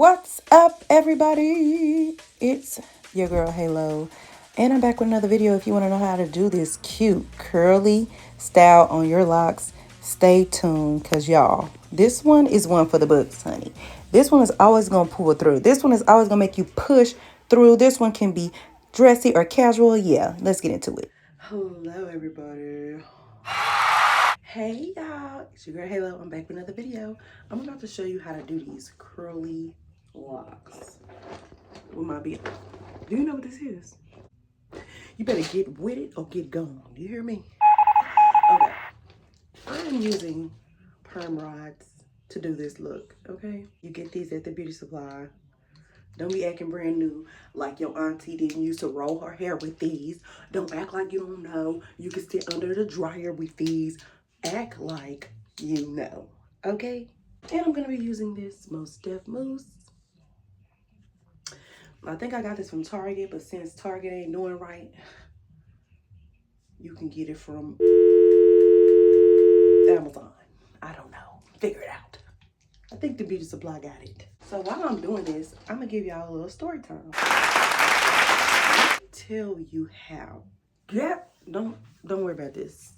What's up, everybody? It's your girl Haileaux, and I'm back with another video. If you want to know how to do this cute curly style on your locks, stay tuned, because y'all, this one is one for the books, honey. This one is always going to pull through. This one is always going to make you push through. This one can be dressy or casual. Yeah, let's get into it. Hello, everybody. Hey, y'all. It's your girl Haileaux. I'm back with another video. I'm about to show you how to do these curly locks with my beard. Do you know what this is? You better get with it or get gone. You hear me? Okay. I'm using perm rods to do this look, okay? You get these at the beauty supply. Don't be acting brand new like your auntie didn't used to roll her hair with these. Don't act like you don't know. You can sit under the dryer with these. Act like you know, okay? And I'm gonna be using this Most Def Mousse. I think I got this from Target, but since Target ain't doing right, you can get it from Amazon. I don't know. Figure it out. I think the beauty supply got it. So while I'm doing this, I'm gonna give y'all a little story time. Tell you how. Yep. Don't worry about this.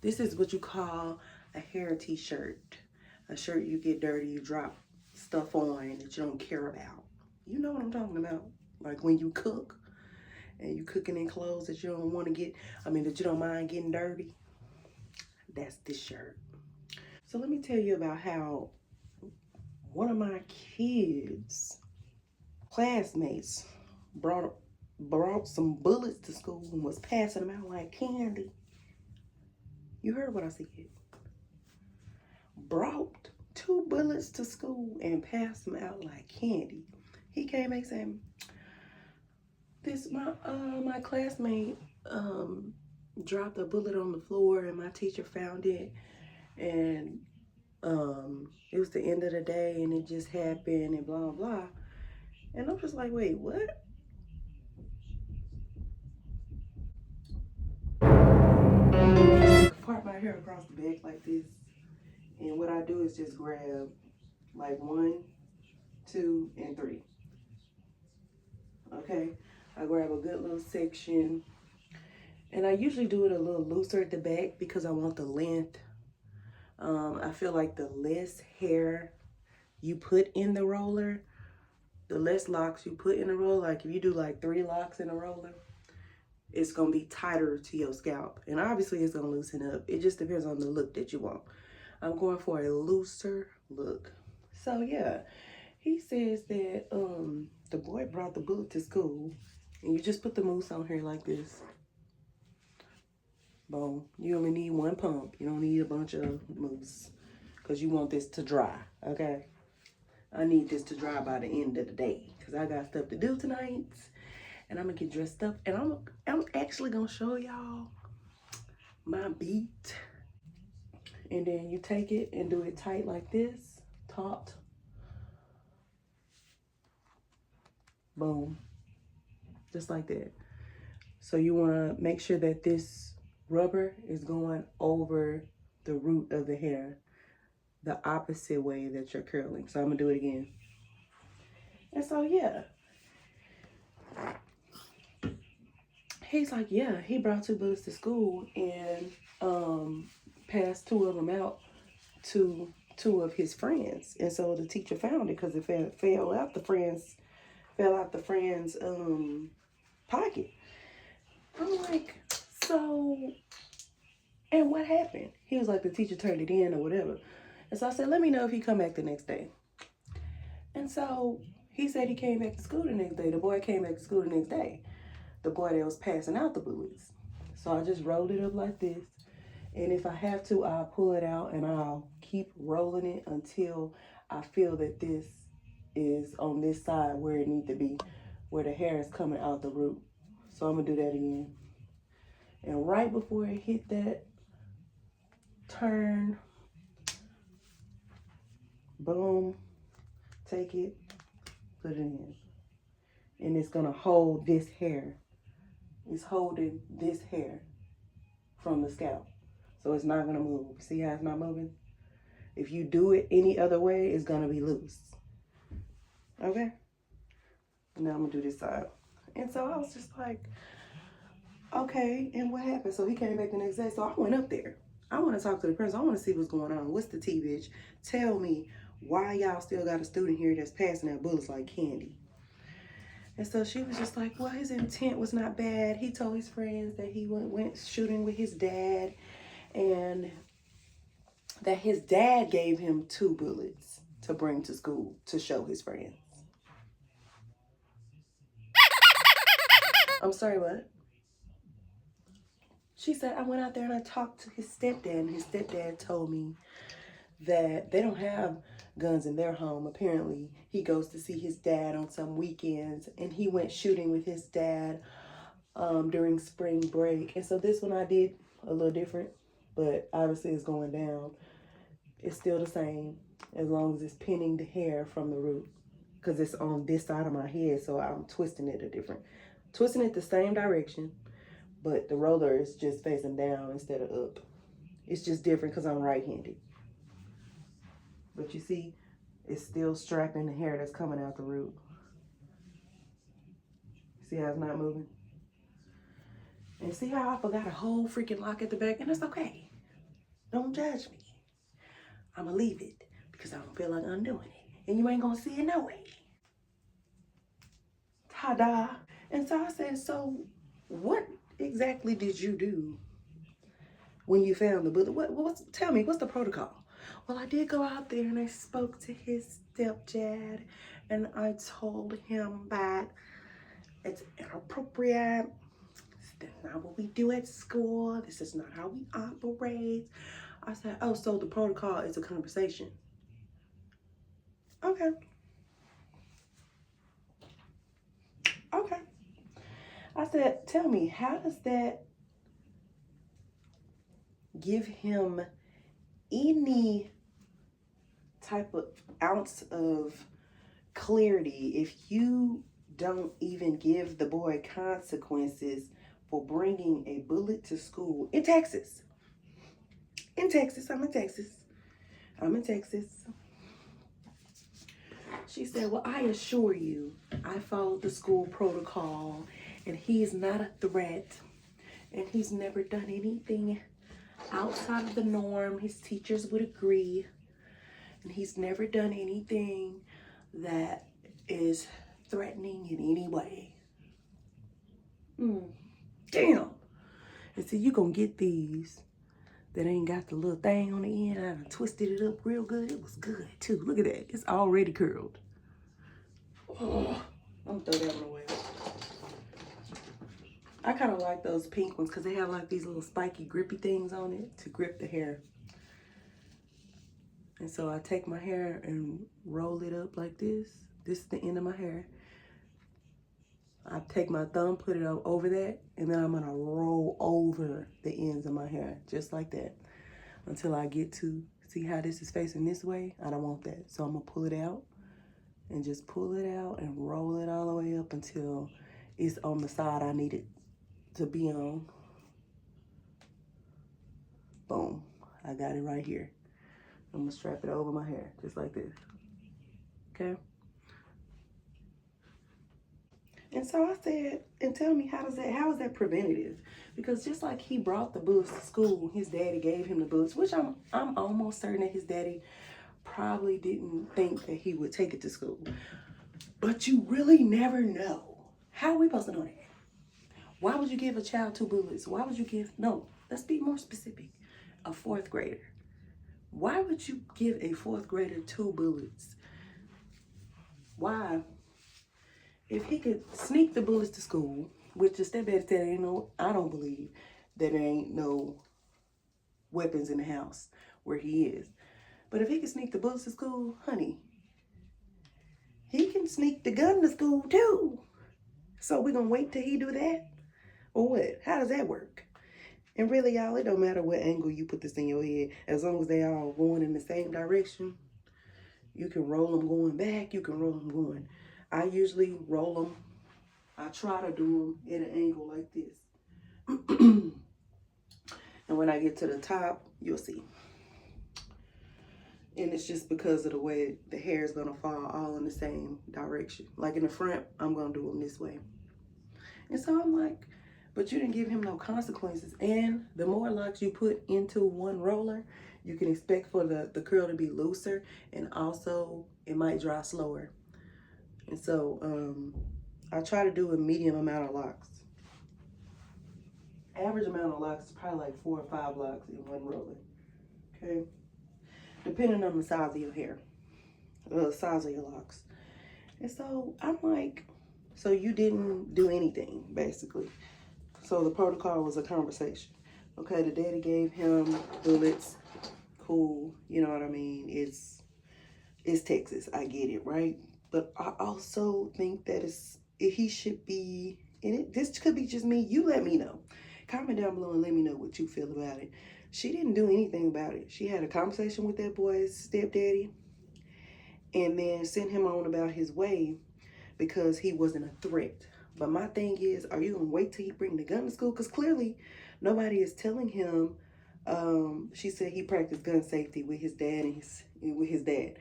This is what you call a hair t-shirt. A shirt you get dirty, you drop stuff on that you don't care about. You know what I'm talking about. Like when you cook and you cooking in clothes that you don't want to get, that you don't mind getting dirty. That's this shirt. So let me tell you about how one of my kids' classmates brought some bullets to school and was passing them out like candy. You heard what I said. Brought 2 bullets to school and passed them out like candy. He came back saying, my classmate dropped a bullet on the floor and my teacher found it, and it was the end of the day and it just happened and blah blah. And I'm just like, wait, what? Part my hair across the back like this, and what I do is just grab like 1, 2, and 3. Okay, I grab a good little section, and I usually do it a little looser at the back because I want the length. I feel like the less hair you put in the roller, the less locks you put in a roller. Like if you do like 3 locks in a roller, it's gonna be tighter to your scalp, and obviously it's gonna loosen up. It just depends on the look that you want. I'm going for a looser look. So yeah, he says that the boy brought the bullet to school, and you just put the mousse on here like this. Boom. You only need 1 pump. You don't need a bunch of mousse because you want this to dry. Okay, I need this to dry by the end of the day because I got stuff to do tonight, and I'm gonna get dressed up, and I'm actually gonna show y'all my beat. And then you take it and do it tight like this, taut. Boom. Just like that. So you want to make sure that this rubber is going over the root of the hair, the opposite way that you're curling. So I'm gonna do it again. And so yeah, he's like, yeah, he brought 2 bullets to school and passed 2 of them out to 2 of his friends. And so the teacher found it because it fell out the friend's pocket. I'm like, so, and what happened? He was like, the teacher turned it in or whatever. And so I said, let me know if he come back the next day. And so he said he came back to school the next day. The boy came back to school the next day. The boy that was passing out the bullets. So I just rolled it up like this. And if I have to, I'll pull it out and I'll keep rolling it until I feel that this is on this side where it needs to be, where the hair is coming out the root. So I'm gonna do that again. And right before it hit that turn, boom, take it, put it in. And it's gonna hold this hair. It's holding this hair from the scalp. So it's not gonna move. See how it's not moving? If you do it any other way, it's gonna be loose. Okay? Now I'm gonna do this side. And so I was just like, okay, and what happened? So he came back the next day. So I went up there. I want to talk to the principal. I want to see what's going on. What's the tea, bitch? Tell me why y'all still got a student here that's passing out bullets like candy. And so she was just like, well, his intent was not bad. He told his friends that he went shooting with his dad and that his dad gave him 2 bullets to bring to school to show his friends. I'm sorry, what? She said, I went out there and I talked to his stepdad, and his stepdad told me that they don't have guns in their home. Apparently, he goes to see his dad on some weekends, and he went shooting with his dad during spring break. And so this one I did a little different, but obviously it's going down. It's still the same as long as it's pinning the hair from the root, because it's on this side of my head, so I'm twisting it twisting it the same direction, but the roller is just facing down instead of up. It's just different because I'm right-handed. But you see, it's still strapping the hair that's coming out the root. See how it's not moving? And see how I forgot a whole freaking lock at the back? And it's okay. Don't judge me. I'm going to leave it because I don't feel like undoing it. And you ain't going to see it no way. Ta-da. And so I said, so what exactly did you do when you found the bullet? Tell me, what's the protocol? Well, I did go out there and I spoke to his stepdad and I told him that it's inappropriate. That's not what we do at school. This is not how we operate. I said, oh, so the protocol is a conversation. Okay. Okay. I said, tell me, how does that give him any type of ounce of clarity if you don't even give the boy consequences for bringing a bullet to school in Texas? I'm in Texas. She said, well, I assure you, I followed the school protocol and he's not a threat and he's never done anything outside of the norm. His teachers would agree. And he's never done anything that is threatening in any way. Damn. And so you gonna get these that ain't got the little thing on the end. I done twisted it up real good. It was good too. Look at that. It's already curled. Oh, I'm gonna throw that one away. I kind of like those pink ones because they have like these little spiky grippy things on it to grip the hair. And so I take my hair and roll it up like this. This is the end of my hair. I take my thumb, put it over that, and then I'm gonna roll over the ends of my hair, just like that, until I get to, see how this is facing this way? I don't want that. So I'm gonna pull it out and just pull it out and roll it all the way up until it's on the side I need it to be on. Boom, I got it right here. I'm gonna strap it over my hair, just like this, okay? And so I said, and tell me, how is that preventative? Because just like he brought the bullets to school, his daddy gave him the bullets, which I'm almost certain that his daddy probably didn't think that he would take it to school. But you really never know. How are we supposed to know that? Why would you give a child 2 bullets? Why would you give, no, let's be more specific, a 4th grader. Why would you give a 4th grader 2 bullets? Why? If he could sneak the bullets to school, which the stepdad said ain't no, I don't believe that there ain't no weapons in the house where he is. But if he can sneak the bullets to school, honey, he can sneak the gun to school too. So we're gonna wait till he do that? Or what? How does that work? And really, y'all, it don't matter what angle you put this in your head. As long as they all going in the same direction, you can roll them going back, you can roll them going. I usually roll them. I try to do them at an angle like this. And when I get to the top, you'll see. And it's just because of the way the hair is gonna fall all in the same direction. Like in the front, I'm gonna do them this way. And so I'm like, but you didn't give him no consequences. And the more locks you put into one roller, you can expect for the curl to be looser, and also it might dry slower. And so I try to do a medium amount of locks. Average amount of locks is probably like 4 or 5 locks in one roller. Okay, depending on the size of your hair, the size of your locks. And so I'm like, so you didn't do anything basically. So the protocol was a conversation. Okay, the daddy gave him bullets. Cool, you know what I mean? It's Texas. I get it, right? But I also think that he should be. And this could be just me. You let me know. Comment down below and let me know what you feel about it. She didn't do anything about it. She had a conversation with that boy's stepdaddy, and then sent him on about his way because he wasn't a threat. But my thing is, are you gonna wait till he bring the gun to school? Because clearly nobody is telling him. She said he practiced gun safety with his dad with his dad.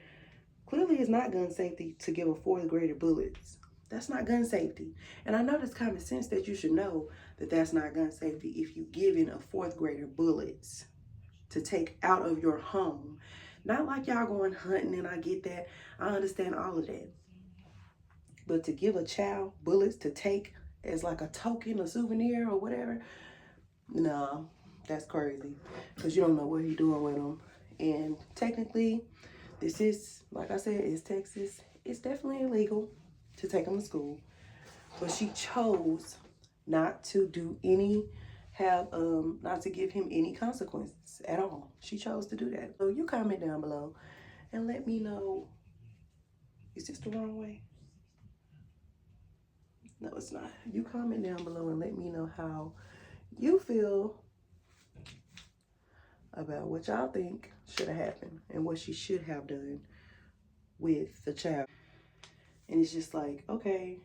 Clearly it's not gun safety to give a 4th grader bullets. That's not gun safety. And I know that's common sense that you should know that that's not gun safety if you giving a 4th grader bullets to take out of your home. Not like y'all going hunting, and I get that. I understand all of that. But to give a child bullets to take as like a token, a souvenir or whatever, no, that's crazy. Because you don't know what he's doing with them. And technically, this is, like I said, it's Texas. It's definitely illegal to take them to school. But she chose not to do not to give him any consequences at all. She chose to do that. So you comment down below and let me know, is this the wrong way? No, it's not. You comment down below and let me know how you feel about what y'all think should have happened and what she should have done with the child. And it's just like, okay,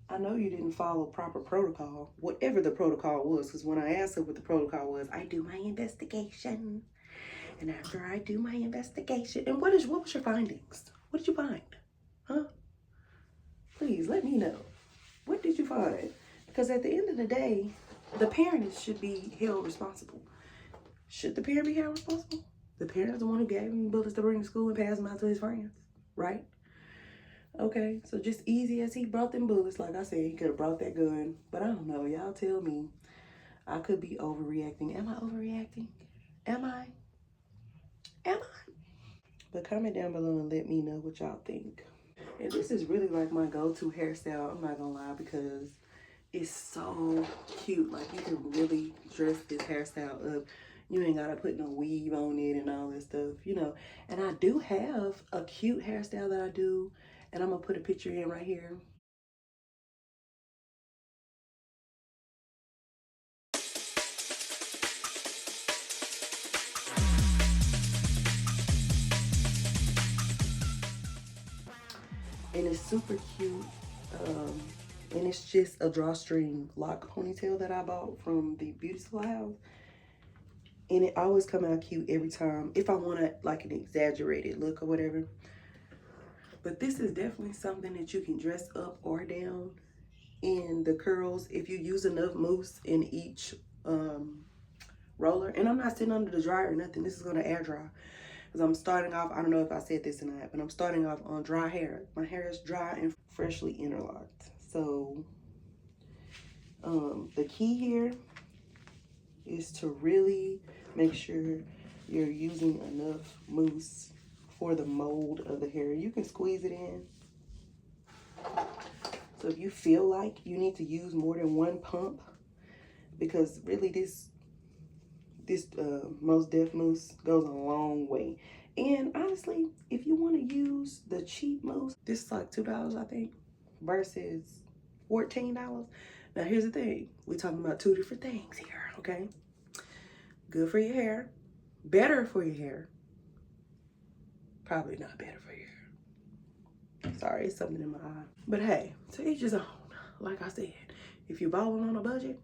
I know you didn't follow proper protocol, whatever the protocol was, because when I asked her what the protocol was, I do my investigation. And after I do my investigation, and what was your findings? What did you find? Huh? Please let me know. What did you find? Because at the end of the day, the parent should be held responsible. Should the parent be held responsible? The parent is the one who gave him bullets to bring to school and pass them out to his friends, right? Okay, so just easy as he brought them bullets, like I said, he could have brought that gun. But I don't know, y'all tell me. I could be overreacting. Am I overreacting? Am I? Am I? But comment down below and let me know what y'all think. And this is really like my go-to hairstyle, I'm not gonna lie, because it's so cute. Like, you can really dress this hairstyle up. You ain't gotta put no weave on it and all this stuff, you know. And I do have a cute hairstyle that I do, and I'm gonna put a picture in right here. And it's super cute. And it's just a drawstring lock ponytail that I bought from the beauty supply house. And it always come out cute every time if I want like an exaggerated look or whatever. But this is definitely something that you can dress up or down in the curls if you use enough mousse in each roller. And I'm not sitting under the dryer or nothing. This is gonna air dry. Because I'm starting off, I don't know if I said this or not, but I'm starting off on dry hair. My hair is dry and freshly interlocked. So the key here is to really make sure you're using enough mousse for the mold of the hair. You can squeeze it in. So if you feel like you need to use more than one pump, because really this Most Def mousse goes a long way. And honestly, if you want to use the cheap mousse, this is like $2, I think, versus $14. Now here's the thing, we're talking about 2 different things here, okay? Good for your hair, better for your hair, probably not better for your hair. Sorry, it's something in my eye. But hey, to each his own. Like I said, if you're balling on a budget,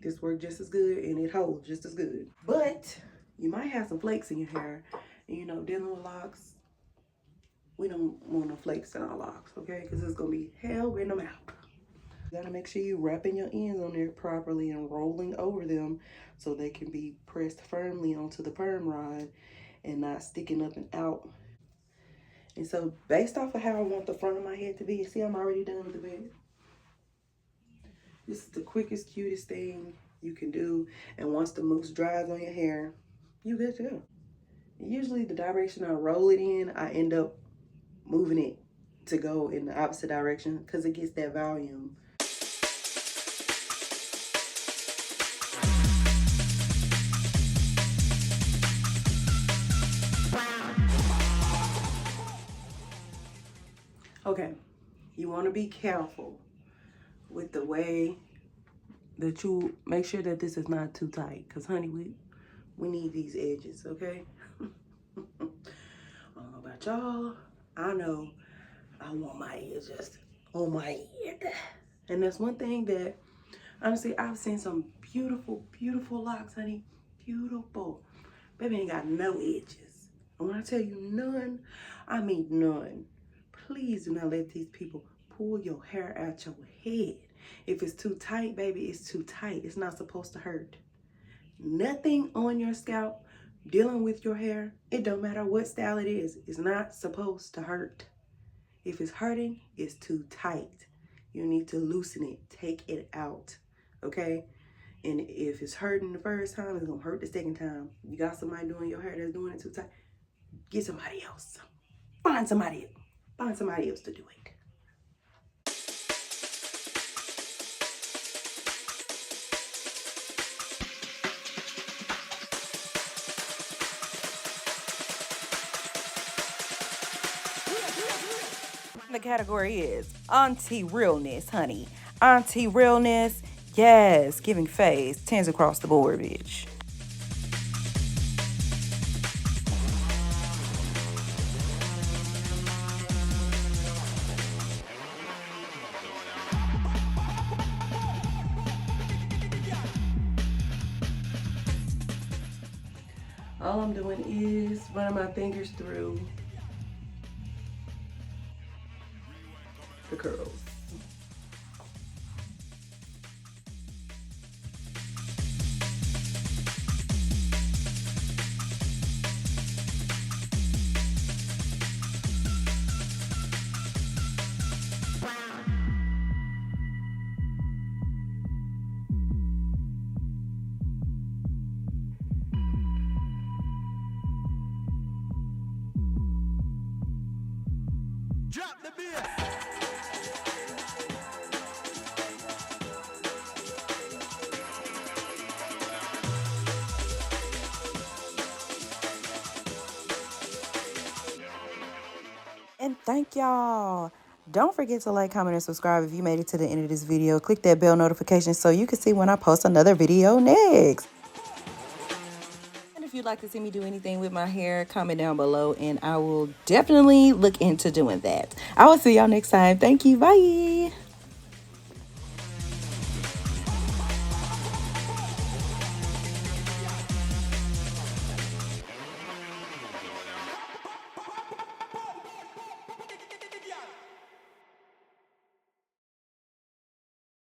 this works just as good and it holds just as good. But you might have some flakes in your hair, And, you know, dealing with locks, we don't want no flakes in our locks, okay? Because it's going to be hell getting them out. You got to make sure you're wrapping your ends on there properly and rolling over them so they can be pressed firmly onto the perm rod and not sticking up and out. And so based off of how I want the front of my head to be, see, I'm already done with the bed. This is the quickest, cutest thing you can do. And once the mousse dries on your hair, you good to go. Usually the direction I roll it in, I end up moving it to go in the opposite direction because it gets that volume. Okay, you want to be careful with the way that you make sure that this is not too tight, because honey, we need these edges, okay? I don't know about y'all. I know I want my edges on my head. And that's one thing that, honestly, I've seen some beautiful, beautiful locks, honey. Beautiful. Baby ain't got no edges. And when I tell you none, I mean none. Please do not let these people pull your hair out your head. If it's too tight, baby, it's too tight. It's not supposed to hurt. Nothing on your scalp dealing with your hair, it don't matter what style it is not supposed to hurt. If it's hurting, it's too tight. You need to loosen it, take it out, okay? And if it's hurting the first time, it's gonna hurt the second time. You got somebody doing your hair that's doing it too tight, get somebody else. Find somebody else. Find somebody else to do it. The category is auntie realness, honey. Auntie realness, yes, giving face, tens across the board, bitch. All I'm doing is running my fingers through the curls. Drop the bass. And thank y'all. Don't forget to like, comment, and subscribe if you made it to the end of this video. Click that bell notification so you can see when I post another video next. And if you'd like to see me do anything with my hair, comment down below and I will definitely look into doing that. I will see y'all next time. Thank you. Bye.